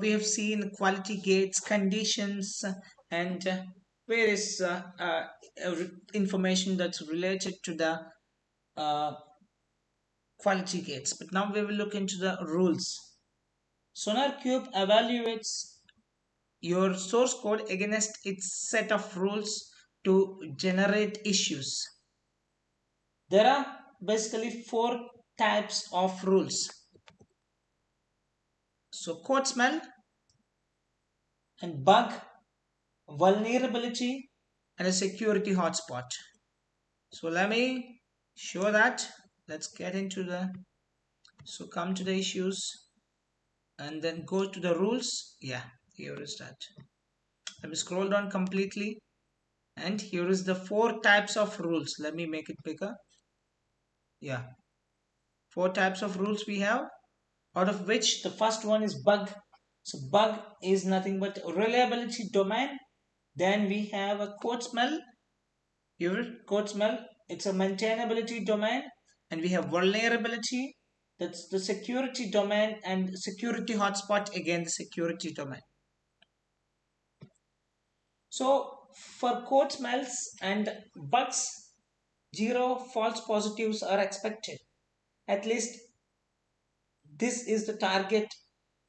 we have seen quality gates, conditions, and various information that's related to the uh, quality gates. But now we will look into the rules. SonarQube evaluates your source code against its set of rules to generate issues. There are basically four types of rules. So code smell and bug, vulnerability, and a security hotspot. So let me show that. Let's get into the, so come to the issues and then go to the rules. Yeah, here is that. Let me scroll down completely, and here is the four types of rules. Let me make it bigger. Yeah, four types of rules we have, out of which the first one is bug. So bug is nothing but reliability domain. Then we have a code smell. Here code smell, it's a maintainability domain. And we have vulnerability, that's the security domain, and security hotspot, again the security domain. So for code smells and bugs, zero false positives are expected. At least this is the target,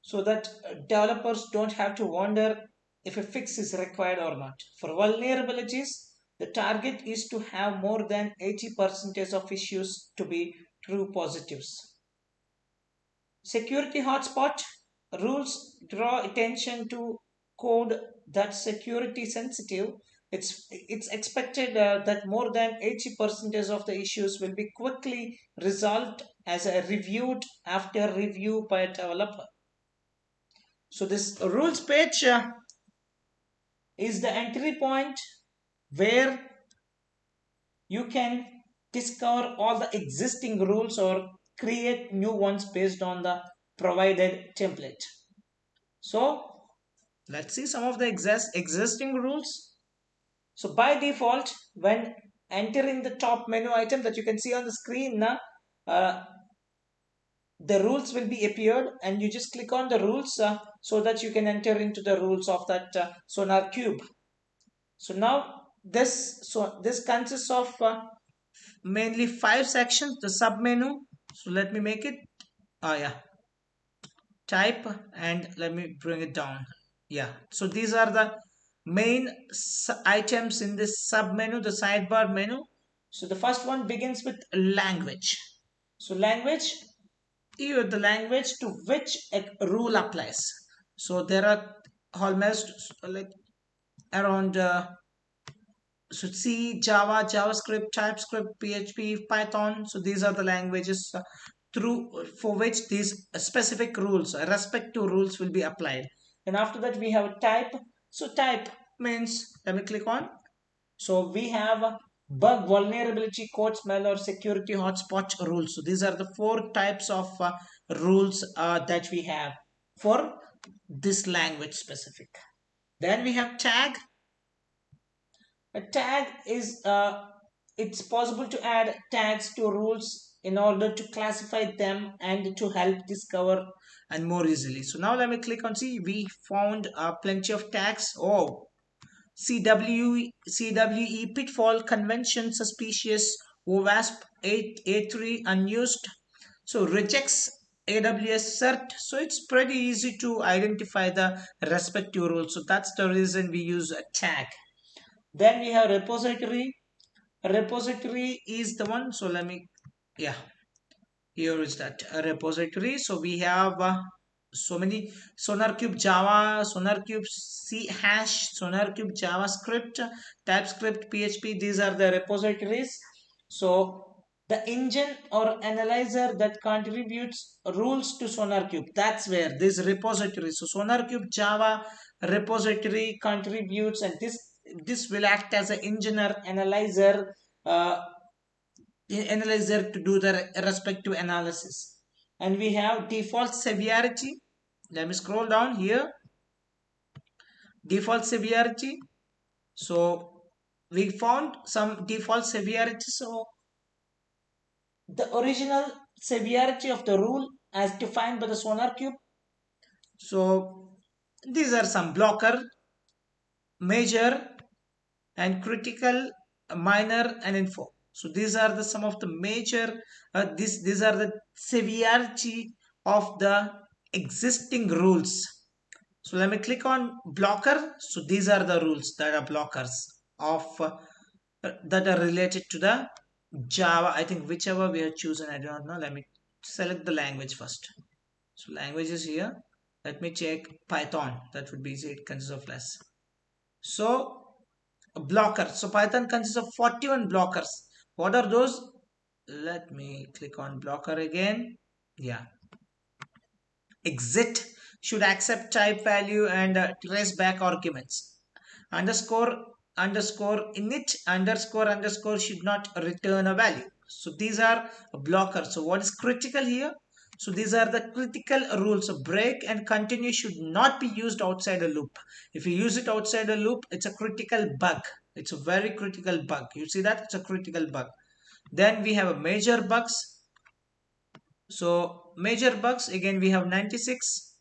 so that developers don't have to wonder if a fix is required or not. For vulnerabilities, the target is to have more than 80% of issues to be true positives. Security hotspot rules draw attention to code that's security sensitive. It's expected that more than 80% of the issues will be quickly resolved as a reviewed after review by a developer. So this rules page is the entry point where you can discover all the existing rules or create new ones based on the provided template. So let's see some of the existing rules. So by default, when entering the top menu item that you can see on the screen, uh, the rules will be appeared, and you just click on the rules so that you can enter into the rules of that SonarQube. So now this consists of mainly 5 sections. The sub menu. So let me make it. Oh yeah, type, and let me bring it down. Yeah, so these are the main items in this sub menu, the sidebar menu. So the first one begins with language. So language, here the language to which a rule applies. So there are almost like around so C, Java, JavaScript, TypeScript, PHP, Python. So these are the languages through for which these specific rules, respective rules, will be applied. And after that we have type. So type means, let me click on. So we have bug, vulnerability, code smell, or security hotspot rules. So these are the four types of rules that we have for this language specific. Then we have tag. A tag is it's possible to add tags to rules in order to classify them and to help discover and more easily. So now let me click on, see, we found plenty of tags. Oh, CWE pitfall, convention suspicious, OWASP 8A3 unused. So rejects AWS cert. So it's pretty easy to identify the respective rules. So that's the reason we use a tag. Then we have repository. Repository is the one. So let me, yeah, here is that a repository. So we have so many: SonarQube Java, SonarQube C hash, SonarQube JavaScript, TypeScript, PHP. These are the repositories. So the engine or analyzer that contributes rules to SonarQube, that's where this repository. So SonarQube Java repository contributes, and this will act as an engine or uh, analyzer to do the respective analysis. And we have default severity. Let me scroll down here. Default severity. So we found some default severity. So the original severity of the rule as defined by the SonarQube So these are some blocker, major, and critical, minor, and info. So these are the some of the major. These are the severity of the existing rules. So let me click on blocker. So these are the rules that are blockers of that are related to the Java. I think whichever we have chosen, I don't know. Let me select the language first. So language is here. Let me check Python. That would be easy. It consists of less. So a blocker. So Python consists of 41 blockers. What are those? Let me click on blocker again. Yeah. Exit should accept type value and trace back arguments. Underscore init underscore should not return a value. So these are blockers. So what is critical here? So these are the critical rules. So break and continue should not be used outside a loop. If you use it outside a loop, it's a critical bug. It's a very critical bug. You see that? It's a critical bug. Then we have a major bugs. So major bugs, again we have 96.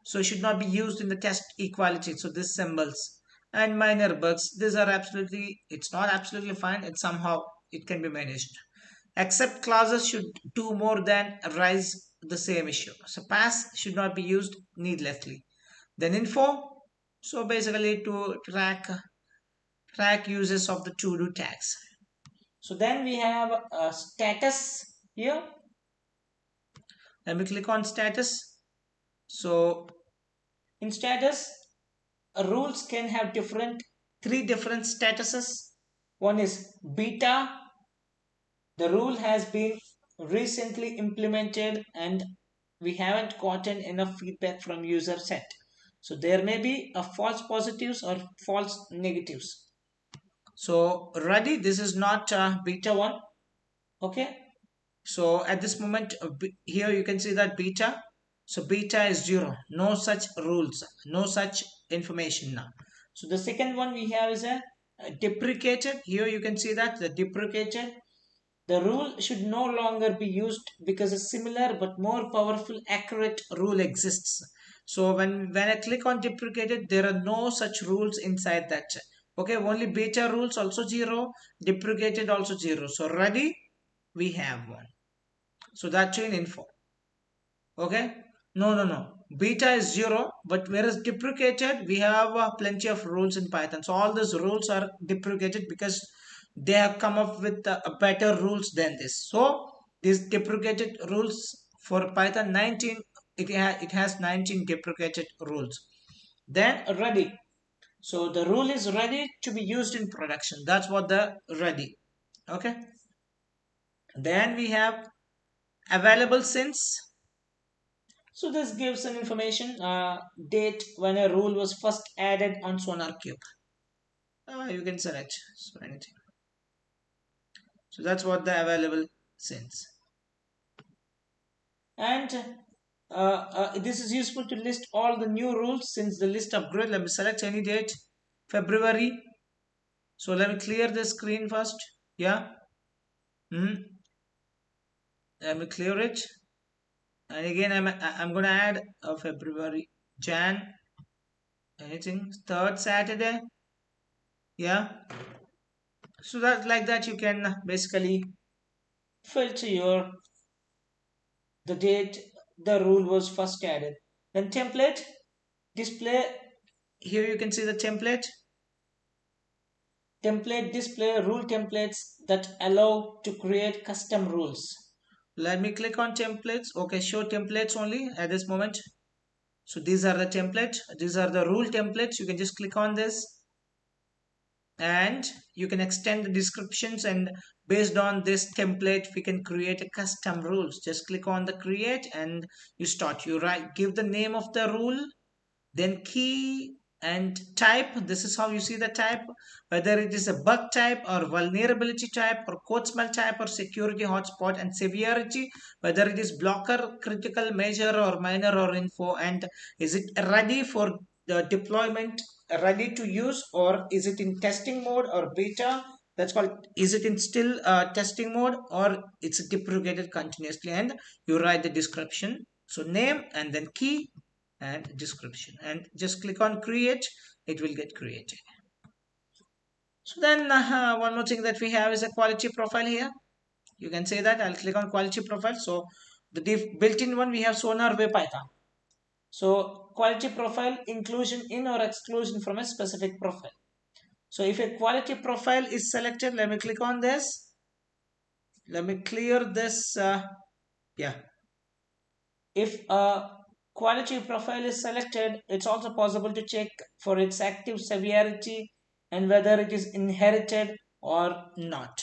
So it should not be used in the test equality. So this symbols. And minor bugs, these are absolutely, it's not absolutely fine. It's somehow it can be managed. Except clauses should do more than raise the same issue. So pass should not be used needlessly. Then info, so basically to track uses of the to do tags. So then we have a status here. Let me click on status. So in status, rules can have three different statuses. One is beta. The rule has been recently implemented and we haven't gotten enough feedback from user set. So there may be a false positives or false negatives. So ready, this is not beta 1. Okay. So at this moment here you can see that beta. So beta is 0. No such rules, no such information now. So the second one we have is a deprecated. Here you can see that the deprecated. The rule should no longer be used because a similar but more powerful accurate rule exists. So when I click on deprecated, there are no such rules inside that. Okay, only beta rules also 0, deprecated also 0. So ready, we have one. So that chain info. Okay. No. Beta is 0, but whereas deprecated, we have plenty of rules in Python. So all those rules are deprecated because they have come up with better rules than this. So these deprecated rules for Python 19, it has 19 deprecated rules. Then ready. So the rule is ready to be used in production. That's what the ready. Okay. Then we have available since. So this gives an information date when a rule was first added on SonarQube. You can select so anything. So that's what the available since. And this is useful to list all the new rules since the list upgrade. Let me select any date, February. So let me clear the screen first. Yeah. Let me clear it. And again, I'm gonna add February, Jan, anything, third Saturday. Yeah. So that like that you can basically filter your the date the rule was first added. Then template display, here you can see the template display rule templates that allow to create custom rules. Let me click on templates. Okay, show templates only at this moment. So these are the templates, these are the rule templates. You can just click on this and you can extend the descriptions, and based on this template we can create a custom rules. Just click on the create and you start. You write, give the name of the rule, then key and type. This is how you see the type, whether it is a bug type or vulnerability type or code smell type or security hotspot, and severity, whether it is blocker, critical, major or minor or info, and is it ready for the deployment, ready to use, or is it in testing mode or beta. That's called, is it in still testing mode or it's deprecated continuously, and you write the description. So name and then key and description, and just click on create. It will get created. So then one more thing that we have is a quality profile here. You can say that I'll click on quality profile. So the built-in one, we have SonarQube Python. So quality profile, inclusion in or exclusion from a specific profile. So if a quality profile is selected, let me click on this. Let me clear this. Yeah. If a quality profile is selected, it's also possible to check for its active severity and whether it is inherited or not.